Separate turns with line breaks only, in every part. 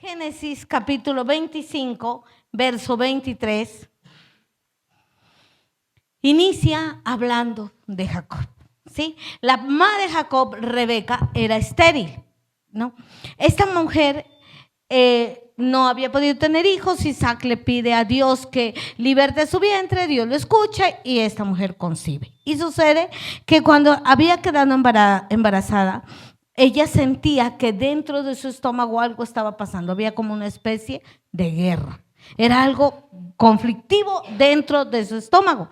Génesis capítulo 25, verso 23, inicia hablando de Jacob, ¿sí? La mamá de Jacob, Rebeca, era estéril, ¿no? Esta mujer no había podido tener hijos. Isaac le pide a Dios que liberte su vientre, Dios lo escucha y esta mujer concibe. Y sucede que cuando había quedado embarazada, ella sentía que dentro de su estómago algo estaba pasando, había como una especie de guerra, era algo conflictivo dentro de su estómago.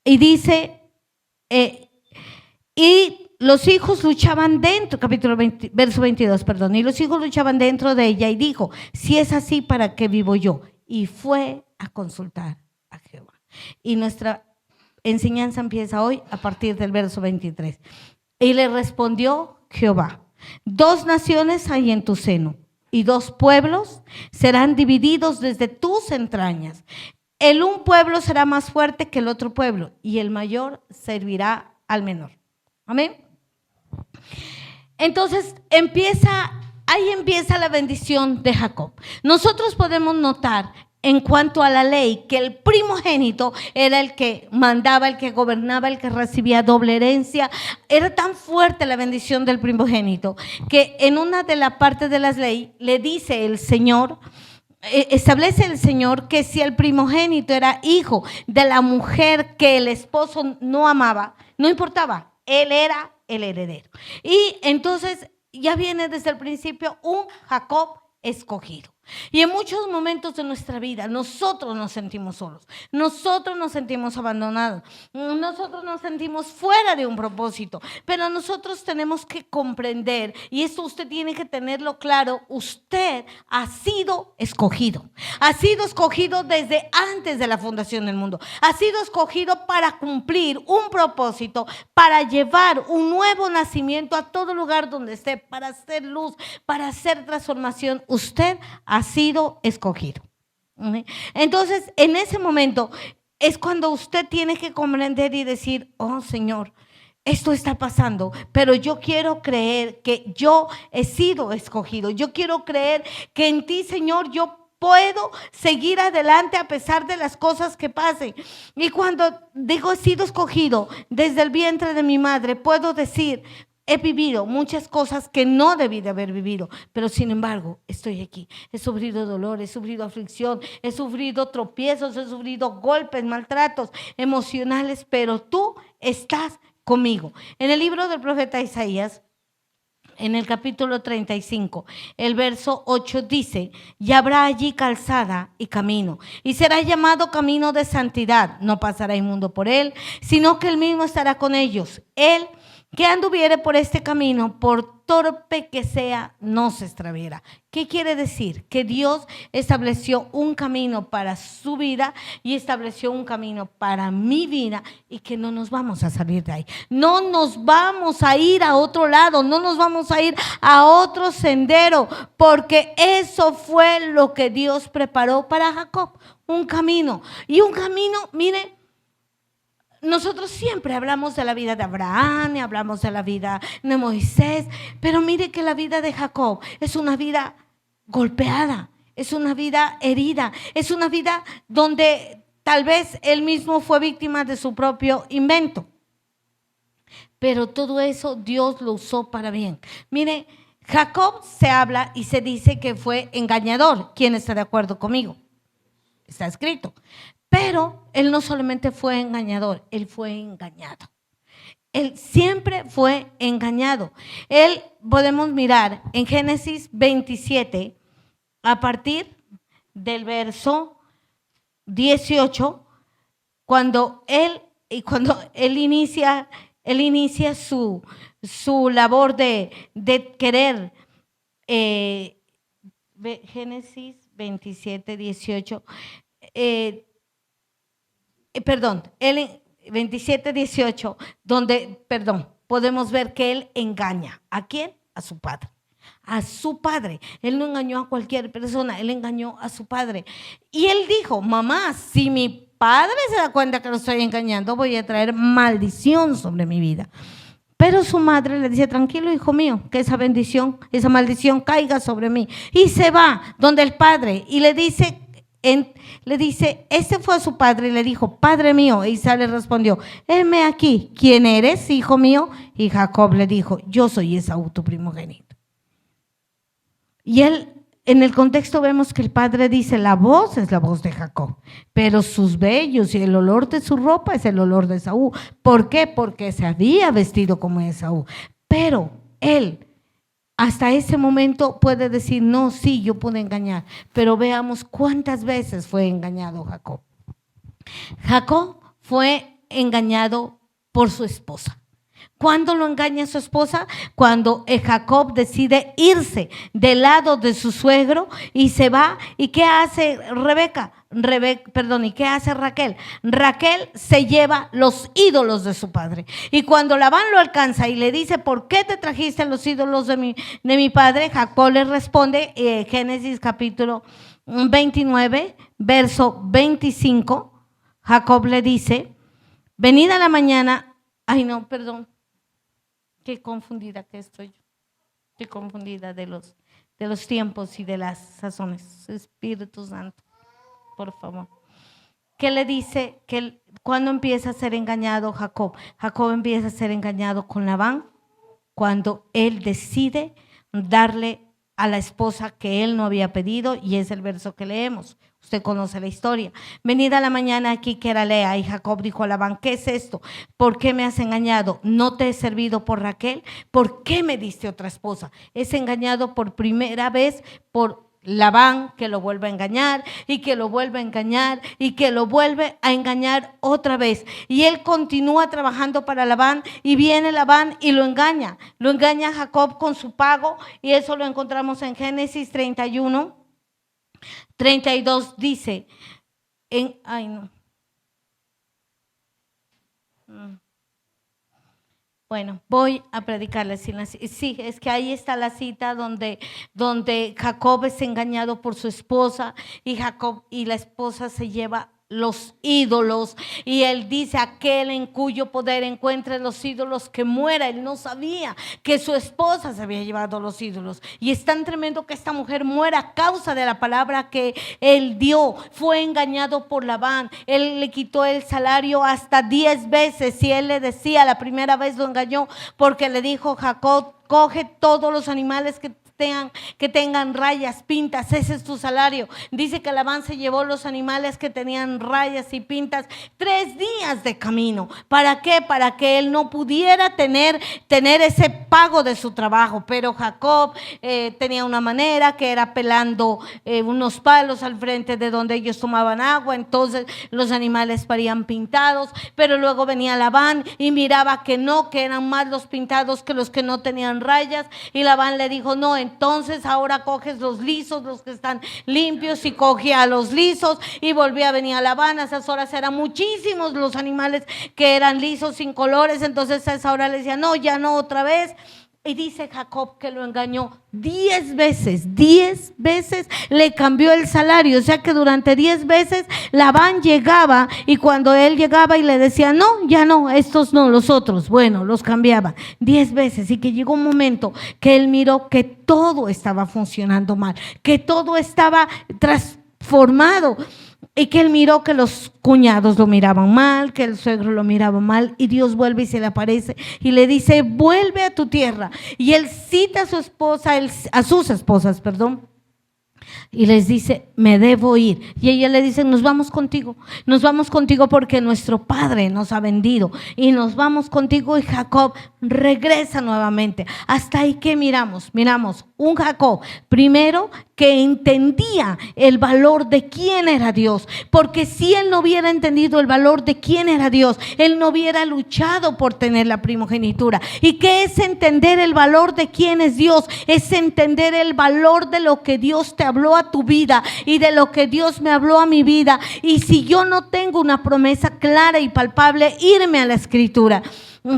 Y dice, y los hijos luchaban dentro, capítulo 20, verso 22, perdón, y los hijos luchaban dentro de ella y dijo, si es así, ¿para qué vivo yo? Y fue a consultar a Jehová. Y nuestra enseñanza empieza hoy a partir del verso 23. Y le respondió Jehová, 2 naciones hay en tu seno y 2 pueblos serán divididos desde tus entrañas. El un pueblo será más fuerte que el otro pueblo y el mayor servirá al menor. Amén. Entonces ahí empieza la bendición de Jacob. Nosotros podemos notar en cuanto a la ley que el primogénito era el que mandaba, el que gobernaba, el que recibía doble herencia. Era tan fuerte la bendición del primogénito que en una de las partes de las leyes le dice el Señor, establece el Señor que si el primogénito era hijo de la mujer que el esposo no amaba, no importaba, él era el heredero. Y entonces ya viene desde el principio un Jacob escogido. Y en muchos momentos de nuestra vida nosotros nos sentimos solos, nosotros nos sentimos abandonados, nosotros nos sentimos fuera de un propósito, pero nosotros tenemos que comprender, y esto usted tiene que tenerlo claro, usted ha sido escogido desde antes de la fundación del mundo, ha sido escogido para cumplir un propósito, para llevar un nuevo nacimiento a todo lugar donde esté, para hacer luz, para hacer transformación. Usted ha sido escogido. Entonces, en ese momento es cuando usted tiene que comprender y decir, oh Señor, esto está pasando, pero yo quiero creer que yo he sido escogido. Yo quiero creer que en ti, Señor, yo puedo seguir adelante a pesar de las cosas que pasen. Y cuando digo he sido escogido desde el vientre de mi madre, puedo decir, he vivido muchas cosas que no debí de haber vivido, pero sin embargo estoy aquí. He sufrido dolor, he sufrido aflicción, he sufrido tropiezos, he sufrido golpes, maltratos emocionales, pero tú estás conmigo. En el libro del profeta Isaías, en el capítulo 35, el verso 8 dice, y habrá allí calzada y camino, y será llamado camino de santidad. No pasará inmundo por él, sino que él mismo estará con ellos. Él que anduviere por este camino, por torpe que sea, no se extraviará. ¿Qué quiere decir? Que Dios estableció un camino para su vida y estableció un camino para mi vida y que no nos vamos a salir de ahí. No nos vamos a ir a otro lado, no nos vamos a ir a otro sendero, porque eso fue lo que Dios preparó para Jacob, un camino. Y un camino, mire, nosotros siempre hablamos de la vida de Abraham y hablamos de la vida de Moisés, pero mire que la vida de Jacob es una vida golpeada, es una vida herida, es una vida donde tal vez él mismo fue víctima de su propio invento. Pero todo eso Dios lo usó para bien. Mire, Jacob se habla y se dice que fue engañador. ¿Quién está de acuerdo conmigo? Está escrito. Pero él no solamente fue engañador, él fue engañado. Él siempre fue engañado. Él, podemos mirar en Génesis 27, a partir del verso 18, cuando él inicia su labor de querer, Génesis 27, 18, él 27, 18, donde, podemos ver que él engaña. ¿A quién? A su padre. A su padre. Él no engañó a cualquier persona, él engañó a su padre. Y él dijo, mamá, si mi padre se da cuenta que lo estoy engañando, voy a traer maldición sobre mi vida. Pero su madre le dice, tranquilo, hijo mío, que esa bendición, esa maldición caiga sobre mí. Y se va donde el padre y le dice, este fue a su padre y le dijo, Padre mío. E Isaac le respondió, heme aquí, ¿quién eres, hijo mío? Y Jacob le dijo, yo soy Esaú, tu primogénito. Y él, en el contexto vemos que el padre dice, la voz es la voz de Jacob, pero sus vellos y el olor de su ropa es el olor de Esaú. ¿Por qué? Porque se había vestido como Esaú. Pero él, hasta ese momento puede decir, no, sí, yo pude engañar, pero veamos cuántas veces fue engañado Jacob. Jacob fue engañado por su esposa. ¿Cuándo lo engaña su esposa? Cuando Jacob decide irse del lado de su suegro y se va. ¿Y qué hace ¿y qué hace Raquel? Raquel se lleva los ídolos de su padre. Y cuando Labán lo alcanza y le dice, ¿por qué te trajiste los ídolos de mi padre? Jacob le responde, Génesis capítulo 29, verso 25. Jacob le dice, venida la mañana, qué confundida que estoy yo. Estoy confundida de los tiempos y de las sazones. Espíritu Santo, por favor. ¿Qué le dice? Que cuando empieza a ser engañado Jacob. Jacob empieza a ser engañado con Labán cuando él decide darle a la esposa que él no había pedido, y es el verso que leemos. Usted conoce la historia. Venida la mañana aquí que era Lea, y Jacob dijo a Labán, ¿qué es esto? ¿Por qué me has engañado? ¿No te he servido por Raquel? ¿Por qué me diste otra esposa? Es engañado por primera vez por Labán, que lo vuelve a engañar y que lo vuelve a engañar y que lo vuelve a engañar otra vez. Y él continúa trabajando para Labán y viene Labán y lo engaña. Lo engaña a Jacob con su pago, y eso lo encontramos en Génesis 31. 32 dice, Bueno, voy a predicarles. Sí, es que ahí está la cita donde Jacob es engañado por su esposa y la esposa se lleva los ídolos, y él dice, aquel en cuyo poder encuentre los ídolos que muera. Él no sabía que su esposa se había llevado los ídolos, y es tan tremendo que esta mujer muera a causa de la palabra que él dio. Fue engañado por Labán. Él le quitó el salario hasta 10 veces, y él le decía, la primera vez lo engañó porque le dijo, Jacob, coge todos los animales que tengan rayas, pintas, ese es tu salario. Dice que Labán se llevó los animales que tenían rayas y pintas 3 días de camino. ¿Para qué? Para que él no pudiera tener ese pago de su trabajo. Pero Jacob tenía una manera, que era pelando unos palos al frente de donde ellos tomaban agua. Entonces los animales parían pintados, pero luego venía Labán y miraba que no, que eran más los pintados que los que no tenían rayas, y Labán le dijo, no, entonces ahora coges los lisos, los que están limpios, y cogía a los lisos, y volvía a venir a Labán. A esas horas eran muchísimos los animales que eran lisos, sin colores. Entonces a esa hora le decía, no, ya no, otra vez. Y dice Jacob que lo engañó 10 veces, 10 veces le cambió el salario. O sea que durante 10 veces Labán llegaba, y cuando él llegaba y le decía, no, ya no, estos no, los otros, bueno, los cambiaba 10 veces. Y que llegó un momento que él miró que todo estaba funcionando mal, que todo estaba transformado, y que él miró que los cuñados lo miraban mal, que el suegro lo miraba mal, y Dios vuelve y se le aparece y le dice, vuelve a tu tierra. Y él cita a su esposa, a sus esposas, y les dice, me debo ir. Y ella le dice, nos vamos contigo porque nuestro padre nos ha vendido, y nos vamos contigo. Y Jacob regresa nuevamente. Hasta ahí que miramos un Jacob primero que entendía el valor de quién era Dios, porque si él no hubiera entendido el valor de quién era Dios, él no hubiera luchado por tener la primogenitura. ¿Y qué es entender el valor de quién es Dios? Es entender el valor de lo que Dios te habló a tu vida y de lo que Dios me habló a mi vida. Y si yo no tengo una promesa clara y palpable, irme a la Escritura,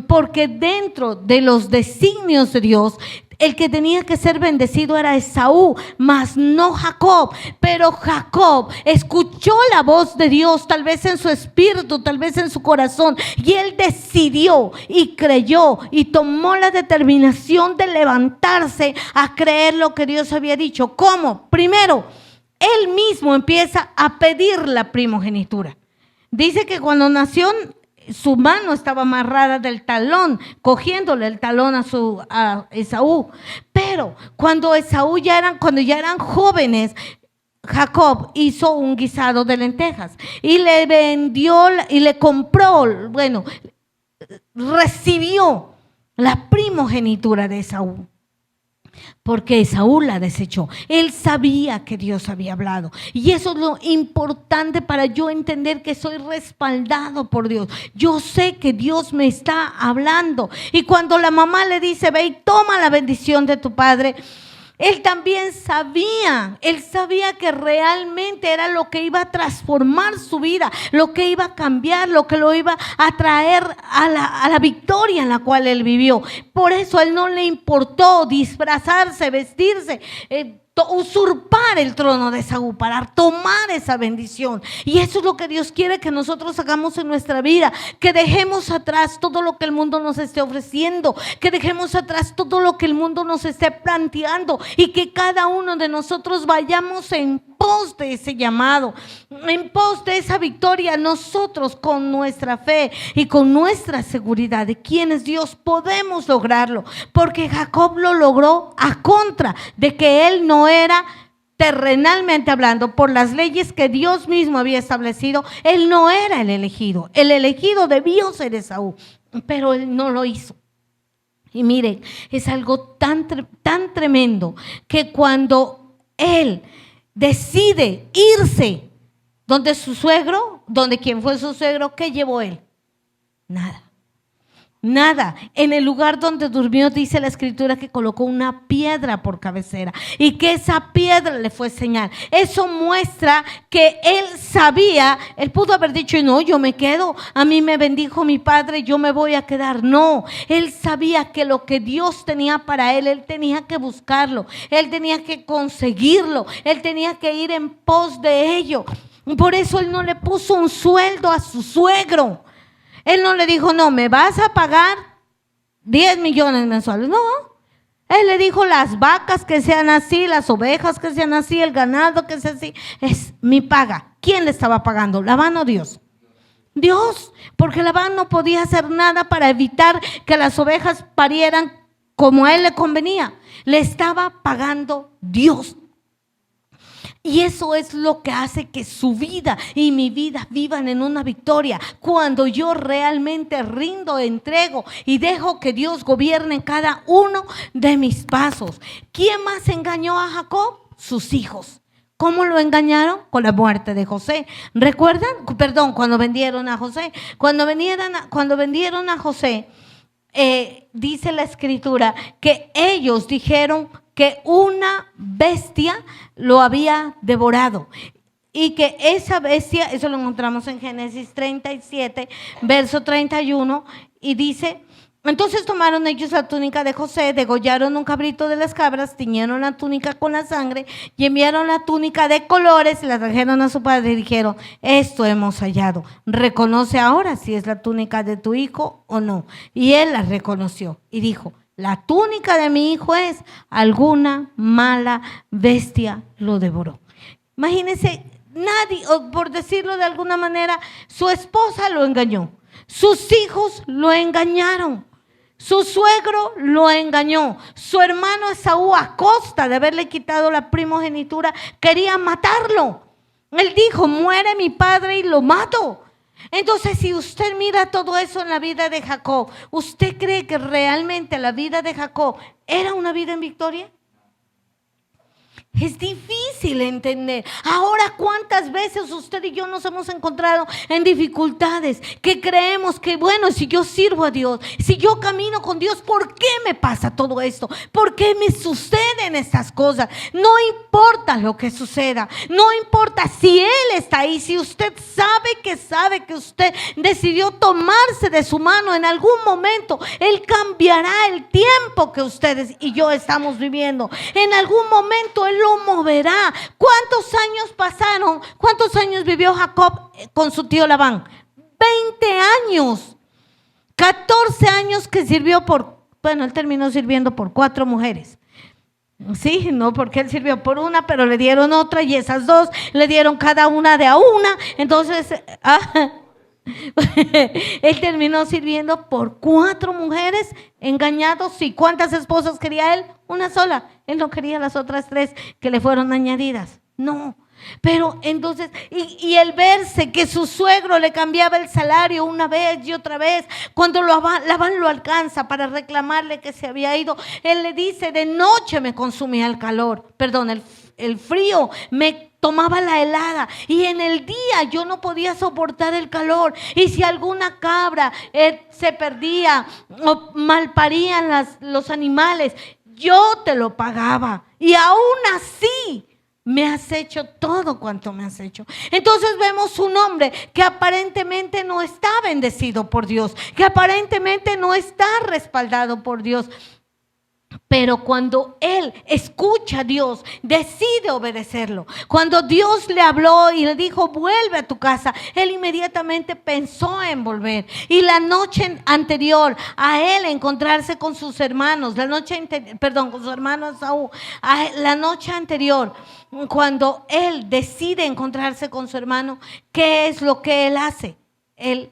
porque dentro de los designios de Dios el que tenía que ser bendecido era Esaú, mas no Jacob. Pero Jacob escuchó la voz de Dios, tal vez en su espíritu, tal vez en su corazón, y él decidió y creyó y tomó la determinación de levantarse a creer lo que Dios había dicho. ¿Cómo? Primero, él mismo empieza a pedir la primogenitura. Dice que cuando nació, su mano estaba amarrada del talón, cogiéndole el talón a Esaú. Pero cuando ya eran jóvenes, Jacob hizo un guisado de lentejas y le vendió y le compró, recibió la primogenitura de Esaú. Porque Esaú la desechó. Él sabía que Dios había hablado. Y eso es lo importante para yo entender que soy respaldado por Dios. Yo sé que Dios me está hablando. Y cuando la mamá le dice, ve y toma la bendición de tu padre, él también sabía, que realmente era lo que iba a transformar su vida, lo que iba a cambiar, lo que lo iba a traer a la victoria en la cual él vivió. Por eso a él no le importó disfrazarse, vestirse, usurpar el trono de Esaú para tomar esa bendición. Y eso es lo que Dios quiere que nosotros hagamos en nuestra vida, que dejemos atrás todo lo que el mundo nos esté ofreciendo, que dejemos atrás todo lo que el mundo nos esté planteando y que cada uno de nosotros vayamos en pos de ese llamado, en pos de esa victoria. Nosotros con nuestra fe y con nuestra seguridad de quién es Dios podemos lograrlo, porque Jacob lo logró a contra de que él no era, terrenalmente hablando, por las leyes que Dios mismo había establecido, él no era el elegido. El elegido debió ser Esaú, pero él no lo hizo. Y miren, es algo tan tremendo que cuando él decide irse donde su suegro, donde quien fue su suegro, ¿qué llevó él? Nada. En el lugar donde durmió, dice la escritura que colocó una piedra por cabecera y que esa piedra le fue señal. Eso muestra que él sabía. Él pudo haber dicho, no, yo me quedo, a mí me bendijo mi padre, yo me voy a quedar. No, él sabía que lo que Dios tenía para él tenía que buscarlo, él tenía que conseguirlo, él tenía que ir en pos de ello. Por eso él no le puso un sueldo a su suegro. Él no le dijo, no, me vas a pagar 10 millones mensuales. No, él le dijo, las vacas que sean así, las ovejas que sean así, el ganado que sea así, es mi paga. ¿Quién le estaba pagando? ¿Labán o Dios? Dios, porque Labán no podía hacer nada para evitar que las ovejas parieran como a él le convenía. Le estaba pagando Dios. Y eso es lo que hace que su vida y mi vida vivan en una victoria. Cuando yo realmente rindo, entrego y dejo que Dios gobierne cada uno de mis pasos. ¿Quién más engañó a Jacob? Sus hijos. ¿Cómo lo engañaron? Con la muerte de José. ¿Recuerdan? Cuando vendieron a José. Cuando vendieron a José, dice la escritura que ellos dijeron que una bestia lo había devorado y que esa bestia, eso lo encontramos en Génesis 37, verso 31, y dice, entonces tomaron ellos la túnica de José, degollaron un cabrito de las cabras, tiñeron la túnica con la sangre y enviaron la túnica de colores y la trajeron a su padre y dijeron, esto hemos hallado, reconoce ahora si es la túnica de tu hijo o no. Y él la reconoció y dijo, la túnica de mi hijo es, alguna mala bestia lo devoró. Imagínense, nadie, o por decirlo de alguna manera, su esposa lo engañó, sus hijos lo engañaron, su suegro lo engañó, su hermano Esaú, a costa de haberle quitado la primogenitura, quería matarlo. Él dijo, muere mi padre y lo mato. Entonces, si usted mira todo eso en la vida de Jacob, ¿usted cree que realmente la vida de Jacob era una vida en victoria? Es difícil entender. Ahora, ¿cuántas veces usted y yo nos hemos encontrado en dificultades? Que creemos que, bueno, si yo sirvo a Dios, si yo camino con Dios, ¿por qué me pasa todo esto? ¿Por qué me suceden estas cosas? No importa lo que suceda. No importa si Él está ahí. Si usted sabe que usted decidió tomarse de su mano en algún momento, Él cambiará el tiempo que ustedes y yo estamos viviendo. En algún momento Él lo moverá. ¿Cuántos años pasaron? ¿Cuántos años vivió Jacob con su tío Labán? 20 años. 14 años que sirvió él terminó sirviendo por 4 mujeres. Sí, no porque él sirvió por una, pero le dieron otra y esas 2 le dieron cada una de a una. Entonces, él terminó sirviendo por 4 mujeres, engañados. ¿Y cuántas esposas quería él? Una sola. Él no quería las otras 3 que le fueron añadidas. No. Pero entonces, y el verse que su suegro le cambiaba el salario una vez y otra vez, cuando Labán lo alcanza para reclamarle que se había ido, él le dice: de noche me consumía el calor, perdón, el frío me tomaba la helada, y en el día yo no podía soportar el calor, y si alguna cabra se perdía o malparían los animales, yo te lo pagaba, y aún así me has hecho todo cuanto me has hecho. Entonces vemos un hombre que aparentemente no está bendecido por Dios, que aparentemente no está respaldado por Dios. Pero cuando él escucha a Dios, decide obedecerlo. Cuando Dios le habló y le dijo: vuelve a tu casa, él inmediatamente pensó en volver. Y la noche anterior a él encontrarse con sus hermanos, con su hermano Esaú, la noche anterior, cuando él decide encontrarse con su hermano, ¿qué es lo que él hace? Él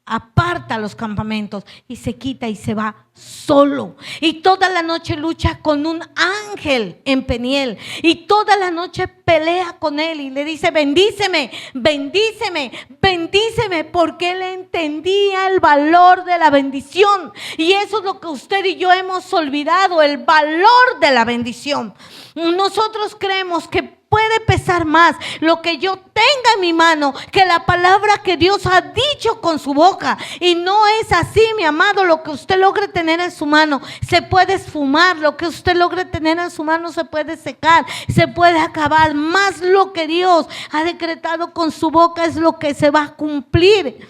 aparta los campamentos y se quita y se va solo, y toda la noche lucha con un ángel en Peniel, y toda la noche pelea con él y le dice: bendíceme, bendíceme, bendíceme, porque él entendía el valor de la bendición. Y eso es lo que usted y yo hemos olvidado, el valor de la bendición. Nosotros creemos que puede pesar más lo que yo tenga en mi mano que la palabra que Dios ha dicho con su boca. Y no es así, mi amado. Lo que usted logre tener en su mano se puede esfumar, lo que usted logre tener en su mano se puede secar, se puede acabar. Más lo que Dios ha decretado con su boca es lo que se va a cumplir.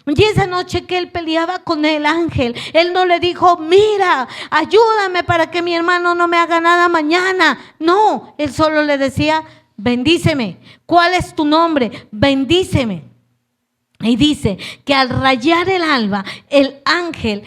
Y esa noche que él peleaba con el ángel, él no le dijo: mira, ayúdame para que mi hermano no me haga nada mañana. No, él solo le decía: bendíceme. ¿Cuál es tu nombre? Bendíceme. Y dice que al rayar el alba, el ángel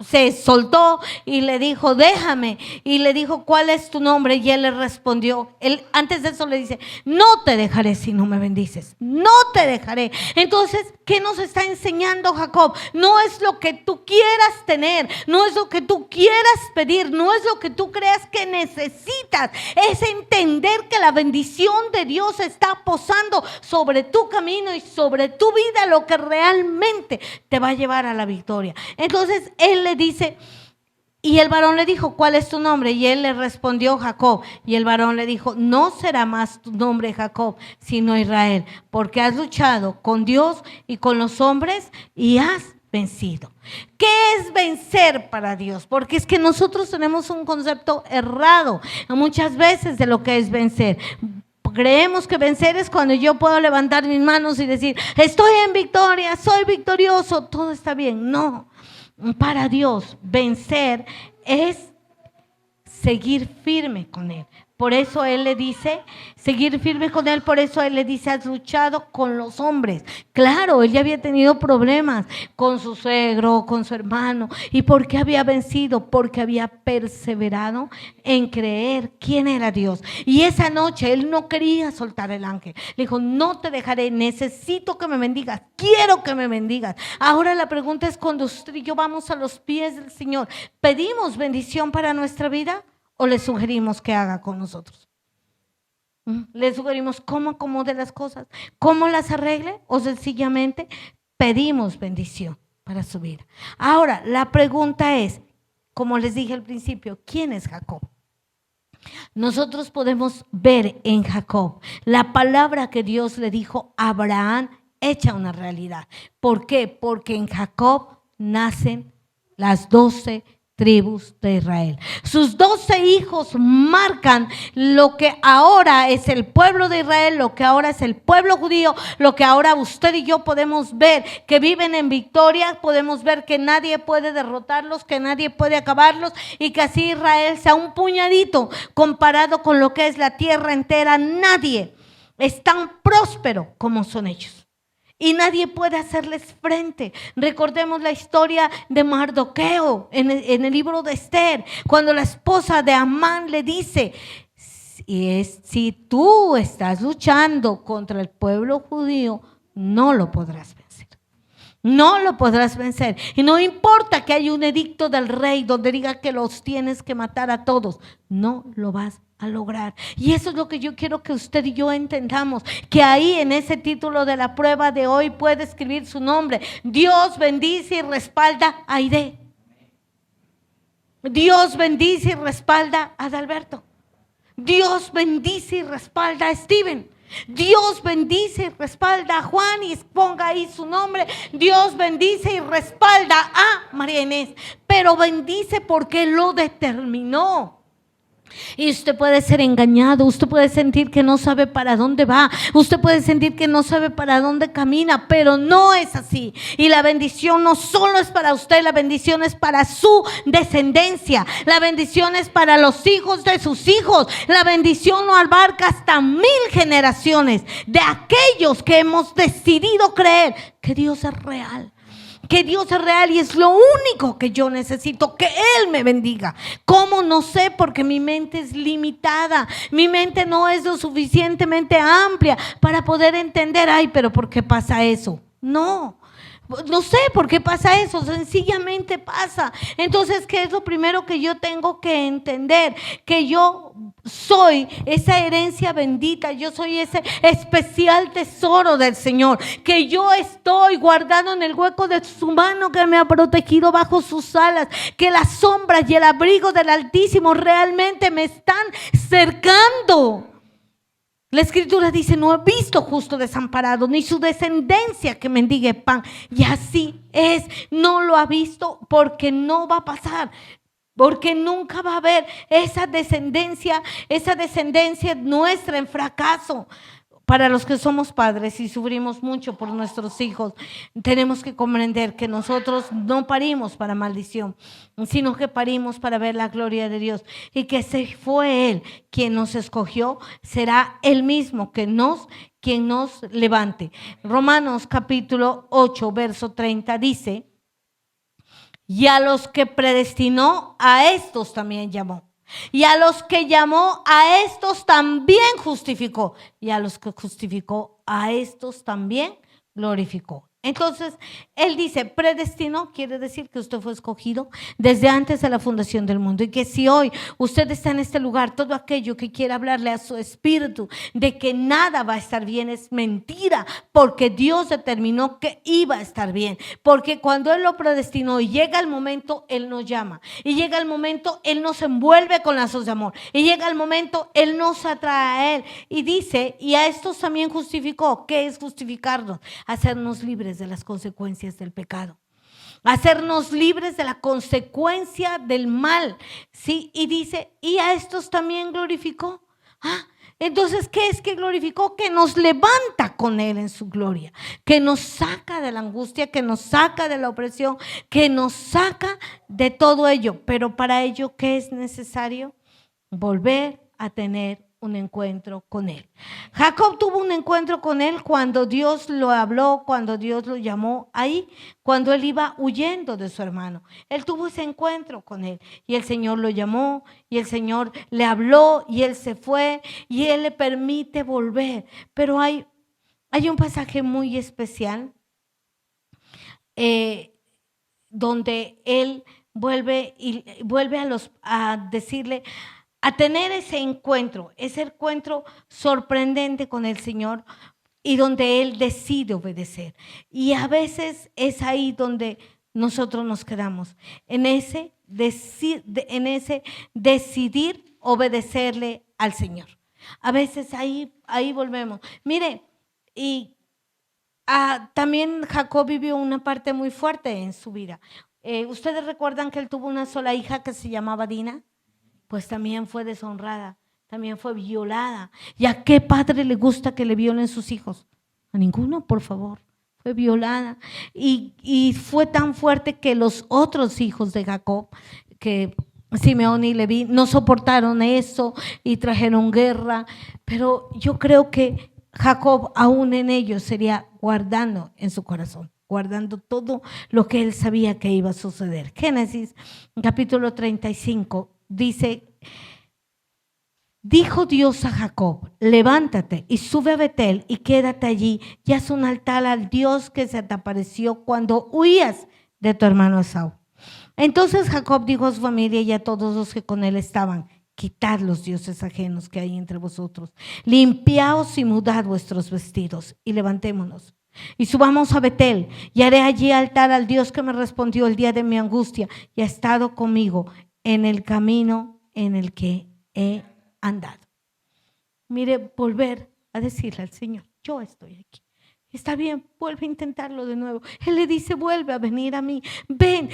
se soltó y le dijo: déjame. Y le dijo: ¿cuál es tu nombre? Y él le respondió, antes de eso le dice: no te dejaré si no me bendices, no te dejaré. Entonces, ¿qué nos está enseñando Jacob? No es lo que tú quieras tener, no es lo que tú quieras pedir, no es lo que tú creas que necesitas, es entender que la bendición de Dios está posando sobre tu camino y sobre tu vida, lo que realmente te va a llevar a la victoria. Entonces él le dice, y el varón le dijo: ¿cuál es tu nombre? Y él le respondió: Jacob. Y el varón le dijo: no será más tu nombre Jacob, sino Israel, porque has luchado con Dios y con los hombres y has vencido. ¿Qué es vencer para Dios? Porque es que nosotros tenemos un concepto errado muchas veces de lo que es vencer. Creemos que vencer es cuando yo puedo levantar mis manos y decir: estoy en victoria, soy victorioso, todo está bien. No, para Dios vencer es seguir firme con Él. Por eso Él le dice, seguir firme con Él, por eso Él le dice: has luchado con los hombres. Claro, Él ya había tenido problemas con su suegro, con su hermano. ¿Y por qué había vencido? Porque había perseverado en creer quién era Dios. Y esa noche Él no quería soltar el ángel. Le dijo: no te dejaré, necesito que me bendigas, quiero que me bendigas. Ahora la pregunta es, cuando usted y yo vamos a los pies del Señor, ¿pedimos bendición para nuestra vida? ¿O le sugerimos que haga con nosotros? ¿Le sugerimos cómo acomode las cosas? ¿Cómo las arregle? ¿O sencillamente pedimos bendición para su vida? Ahora, la pregunta es, como les dije al principio, ¿quién es Jacob? Nosotros podemos ver en Jacob la palabra que Dios le dijo a Abraham hecha una realidad. ¿Por qué? Porque en Jacob nacen las 12 tribus de Israel. Sus 12 hijos marcan lo que ahora es el pueblo de Israel, lo que ahora es el pueblo judío, lo que ahora usted y yo podemos ver que viven en victoria, podemos ver que nadie puede derrotarlos, que nadie puede acabarlos y que así Israel sea un puñadito comparado con lo que es la tierra entera. Nadie es tan próspero como son ellos. Y nadie puede hacerles frente. Recordemos la historia de Mardoqueo en el libro de Esther, cuando la esposa de Amán le dice: si tú estás luchando contra el pueblo judío, no lo podrás vencer. No lo podrás vencer. Y no importa que haya un edicto del rey donde diga que los tienes que matar a todos, no lo vas a lograr. Y eso es lo que yo quiero que usted y yo entendamos, que ahí en ese título de la prueba de hoy puede escribir su nombre: Dios bendice y respalda a Aide. Dios bendice y respalda a Adalberto. Dios bendice y respalda a Steven. Dios bendice y respalda a Juan, y ponga ahí su nombre. Dios bendice y respalda a María Inés, pero bendice porque lo determinó. Y usted puede ser engañado, usted puede sentir que no sabe para dónde va, usted puede sentir que no sabe para dónde camina, pero no es así. Y la bendición no solo es para usted, la bendición es para su descendencia, la bendición es para los hijos de sus hijos, la bendición no abarca hasta 1000 generaciones de aquellos que hemos decidido creer que Dios es real. Que Dios es real y es lo único que yo necesito, que Él me bendiga. ¿Cómo? No sé, porque mi mente es limitada. Mi mente no es lo suficientemente amplia para poder entender: ay, pero ¿por qué pasa eso? No sé por qué pasa eso, sencillamente pasa. Entonces, ¿qué es lo primero que yo tengo que entender? Que yo soy esa herencia bendita, yo soy ese especial tesoro del Señor, que yo estoy guardado en el hueco de su mano, que me ha protegido bajo sus alas, que las sombras y el abrigo del Altísimo realmente me están cercando. La Escritura dice: no he visto justo desamparado, ni su descendencia que mendigue pan. Y así es, no lo ha visto porque no va a pasar. Porque nunca va a haber esa descendencia nuestra en fracaso. Para los que somos padres y sufrimos mucho por nuestros hijos, tenemos que comprender que nosotros no parimos para maldición, sino que parimos para ver la gloria de Dios. Y que si fue Él quien nos escogió, será Él mismo quien nos levante. Romanos capítulo 8, verso 30 dice: y a los que predestinó, a estos también llamó. Y a los que llamó, a estos también justificó. Y a los que justificó, a estos también glorificó. Entonces, él dice: predestinó, quiere decir que usted fue escogido desde antes de la fundación del mundo. Y que si hoy usted está en este lugar, todo aquello que quiere hablarle a su espíritu de que nada va a estar bien es mentira, porque Dios determinó que iba a estar bien. Porque cuando Él lo predestinó y llega el momento, Él nos llama. Y llega el momento, Él nos envuelve con lazos de amor. Y llega el momento, Él nos atrae a Él. Y dice: y a estos también justificó. ¿Qué es justificarnos? Hacernos libres de las consecuencias del pecado, hacernos libres de la consecuencia del mal, ¿sí? Y dice: y a estos también glorificó. Entonces, ¿qué es que glorificó? Que nos levanta con Él en su gloria, que nos saca de la angustia, que nos saca de la opresión, que nos saca de todo ello. Pero para ello, ¿qué es necesario? Volver a tener un encuentro con Él. Jacob tuvo un encuentro con Él cuando Dios lo habló, cuando Dios lo llamó ahí, cuando él iba huyendo de su hermano. Él tuvo ese encuentro con Él y el Señor lo llamó y el Señor le habló y él se fue y Él le permite volver. Pero hay un pasaje muy especial donde él vuelve a decirle, a tener ese encuentro sorprendente con el Señor, y donde Él decide obedecer. Y a veces es ahí donde nosotros nos quedamos, en ese decidir obedecerle al Señor. A veces ahí volvemos. Mire, y también Jacob vivió una parte muy fuerte en su vida. ¿Ustedes recuerdan que él tuvo una sola hija que se llamaba Dina? Pues también fue deshonrada, también fue violada. ¿Y a qué padre le gusta que le violen sus hijos? A ninguno, por favor. Fue violada. Y fue tan fuerte que los otros hijos de Jacob, que Simeón y Leví, no soportaron eso y trajeron guerra. Pero yo creo que Jacob, aún en ellos, sería guardando en su corazón, guardando todo lo que él sabía que iba a suceder. Génesis capítulo 35 dice: dijo Dios a Jacob, levántate y sube a Betel y quédate allí y haz un altar al Dios que se te apareció cuando huías de tu hermano Esaú. Entonces Jacob dijo a su familia y a todos los que con él estaban: quitad los dioses ajenos que hay entre vosotros, limpiaos y mudad vuestros vestidos y levantémonos y subamos a Betel y haré allí altar al Dios que me respondió el día de mi angustia y ha estado conmigo en el camino en el que he andado. Mire, volver a decirle al Señor: yo estoy aquí. Está bien, vuelve a intentarlo de nuevo. Él le dice: vuelve a venir a mí. Ven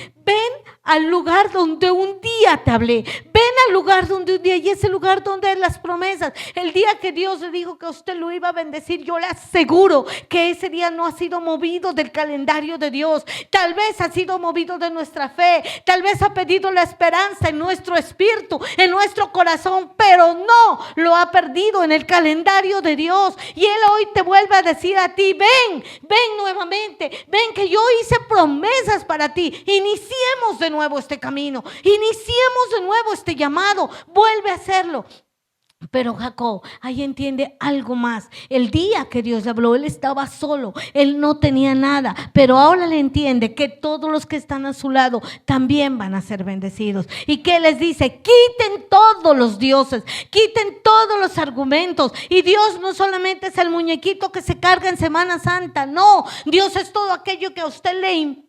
al lugar donde un día te hablé. Ven al lugar donde un día, y ese lugar donde las promesas. El día que Dios le dijo que usted lo iba a bendecir, yo le aseguro que ese día no ha sido movido del calendario de Dios. Tal vez ha sido movido de nuestra fe. Tal vez ha pedido la esperanza en nuestro espíritu, en nuestro corazón, pero no lo ha perdido en el calendario de Dios. Y Él hoy te vuelve a decir a ti: ven nuevamente, ven que yo hice promesas para ti. Iniciemos de nuevo este camino, iniciemos de nuevo este llamado, vuelve a hacerlo. Pero Jacob ahí entiende algo más. El día que Dios le habló, él estaba solo, él no tenía nada, pero ahora le entiende que todos los que están a su lado también van a ser bendecidos. ¿Y qué les dice? Quiten todos los dioses, quiten todos los argumentos. Y Dios no solamente es el muñequito que se carga en Semana Santa, no, Dios es todo aquello que a usted le impide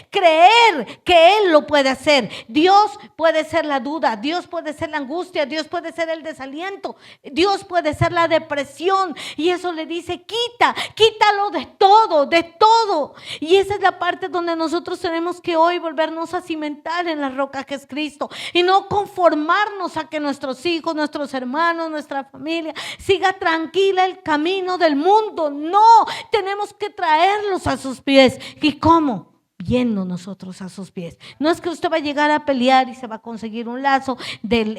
creer que Él lo puede hacer. Dios puede ser la duda, Dios puede ser la angustia, Dios puede ser el desaliento, Dios puede ser la depresión. Y eso le dice: quítalo de todo. Y esa es la parte donde nosotros tenemos que hoy volvernos a cimentar en la roca que es Cristo, y no conformarnos a que nuestros hijos, nuestros hermanos, nuestra familia siga tranquila el camino del mundo. No, tenemos que traerlos a sus pies. ¿Y cómo? Yendo nosotros a sus pies. No es que usted va a llegar a pelear y se va a conseguir un lazo de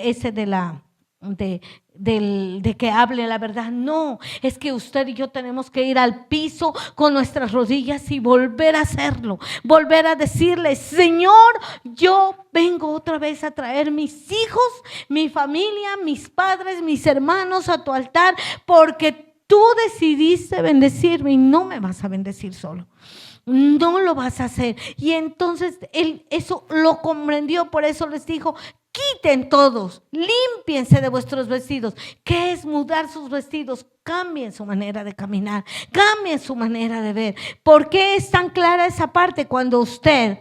que hable la verdad. No, es que usted y yo tenemos que ir al piso con nuestras rodillas y volver a hacerlo, volver a decirle: Señor, yo vengo otra vez a traer mis hijos, mi familia, mis padres, mis hermanos a tu altar, porque tú decidiste bendecirme y no me vas a bendecir solo. No lo vas a hacer. Y entonces él eso lo comprendió. Por eso les dijo: quiten todos, límpiense de vuestros vestidos. ¿Qué es mudar sus vestidos? Cambien su manera de caminar, cambien su manera de ver. ¿Por qué es tan clara esa parte? Cuando usted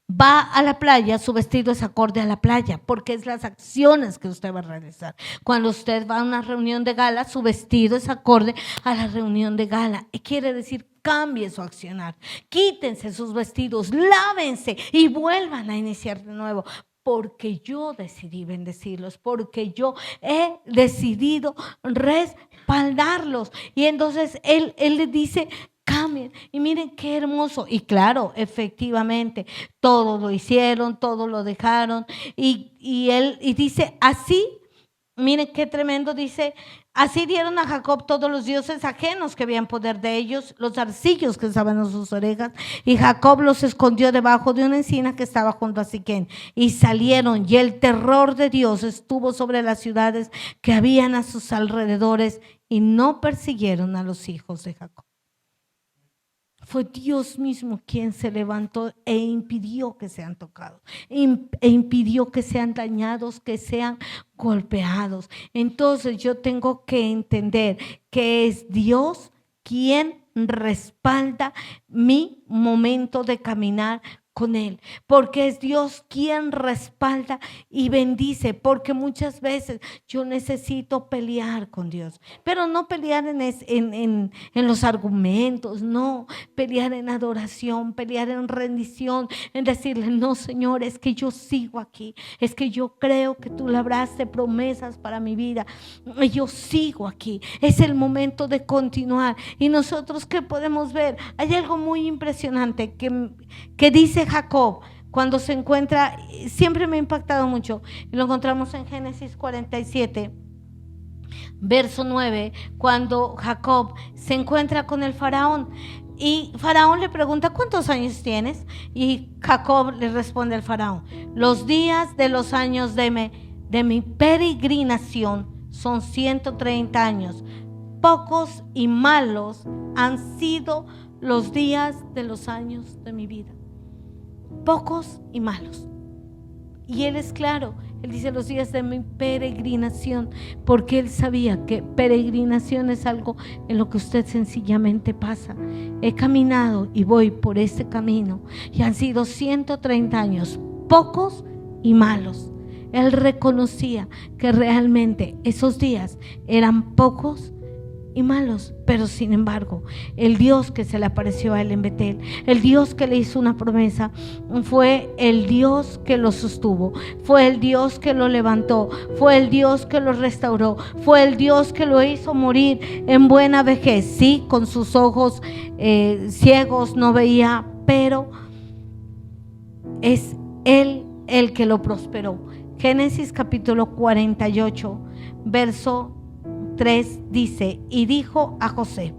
va a la playa, su vestido es acorde a la playa, porque es las acciones que usted va a realizar. Cuando usted va a una reunión de gala, su vestido es acorde a la reunión de gala. Y quiere decir: cambie su accionar, quítense sus vestidos, lávense y vuelvan a iniciar de nuevo. Porque yo decidí bendecirlos, porque yo he decidido respaldarlos. Y entonces él le dice: cambien. Y miren qué hermoso. Y claro, efectivamente, todo lo hicieron, todo lo dejaron. Y él dice así, miren qué tremendo, dice: así dieron a Jacob todos los dioses ajenos que habían poder de ellos, los zarcillos que estaban en sus orejas, y Jacob los escondió debajo de una encina que estaba junto a Siquén. Y salieron, y el terror de Dios estuvo sobre las ciudades que habían a sus alrededores, y no persiguieron a los hijos de Jacob. Fue Dios mismo quien se levantó e impidió que sean tocados, e impidió que sean dañados, que sean golpeados. Entonces yo tengo que entender que es Dios quien respalda mi momento de caminar con Él, porque es Dios quien respalda y bendice, porque muchas veces yo necesito pelear con Dios, pero no pelear en los argumentos, no, pelear en adoración, pelear en rendición, en decirle, no Señor, es que yo sigo aquí, es que yo creo que tú labraste promesas para mi vida, y yo sigo aquí, es el momento de continuar. Y nosotros, ¿qué podemos ver? Hay algo muy impresionante que dice Jacob cuando se encuentra, siempre me ha impactado mucho, y lo encontramos en Génesis 47, verso 9, cuando Jacob se encuentra con el faraón. Y Faraón le pregunta, ¿cuántos años tienes? Y Jacob le responde al faraón, los días de los años de mi peregrinación son 130 años. Pocos y malos han sido los días de los años de mi vida. Pocos y malos. Y él es claro, él dice los días de mi peregrinación, porque él sabía que peregrinación es algo en lo que usted sencillamente pasa. He caminado y voy por este camino y han sido 130 años, pocos y malos. Él reconocía que realmente esos días eran pocos y malos, pero sin embargo, el Dios que se le apareció a él en Betel, el Dios que le hizo una promesa, fue el Dios que lo sostuvo, fue el Dios que lo levantó, fue el Dios que lo restauró, fue el Dios que lo hizo morir en buena vejez. Sí, con sus ojos ciegos no veía, pero es Él el que lo prosperó. Génesis capítulo 48, verso 3 dice, y dijo a José,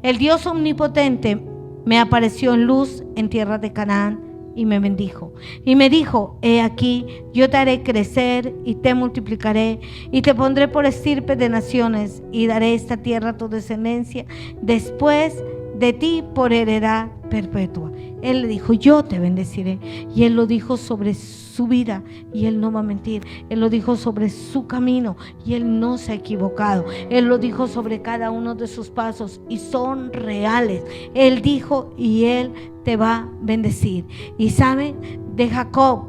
el Dios omnipotente me apareció en luz en tierra de Canaán y me bendijo. Y me dijo, he aquí, yo te haré crecer y te multiplicaré y te pondré por estirpe de naciones y daré esta tierra a tu descendencia después de ti por heredad perpetua. Él le dijo, yo te bendeciré. Y él lo dijo sobre su vida y él no va a mentir. Él lo dijo sobre su camino y él no se ha equivocado. Él lo dijo sobre cada uno de sus pasos y son reales. Él dijo y él te va a bendecir. Y saben, de Jacob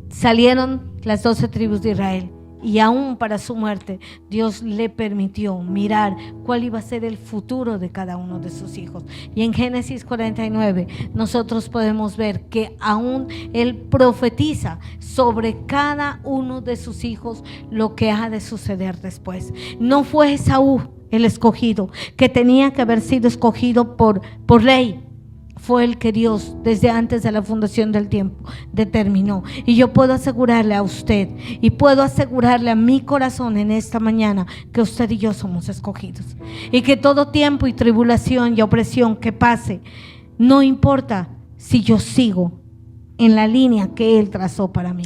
salieron las 12 tribus de Israel. Y aún para su muerte, Dios le permitió mirar cuál iba a ser el futuro de cada uno de sus hijos. Y en Génesis 49 nosotros podemos ver que aún Él profetiza sobre cada uno de sus hijos lo que ha de suceder después. No fue Esaú el escogido, que tenía que haber sido escogido por ley. Fue el que Dios desde antes de la fundación del tiempo determinó. Y yo puedo asegurarle a usted y puedo asegurarle a mi corazón en esta mañana que usted y yo somos escogidos. Y que todo tiempo y tribulación y opresión que pase, no importa si yo sigo en la línea que Él trazó para mí.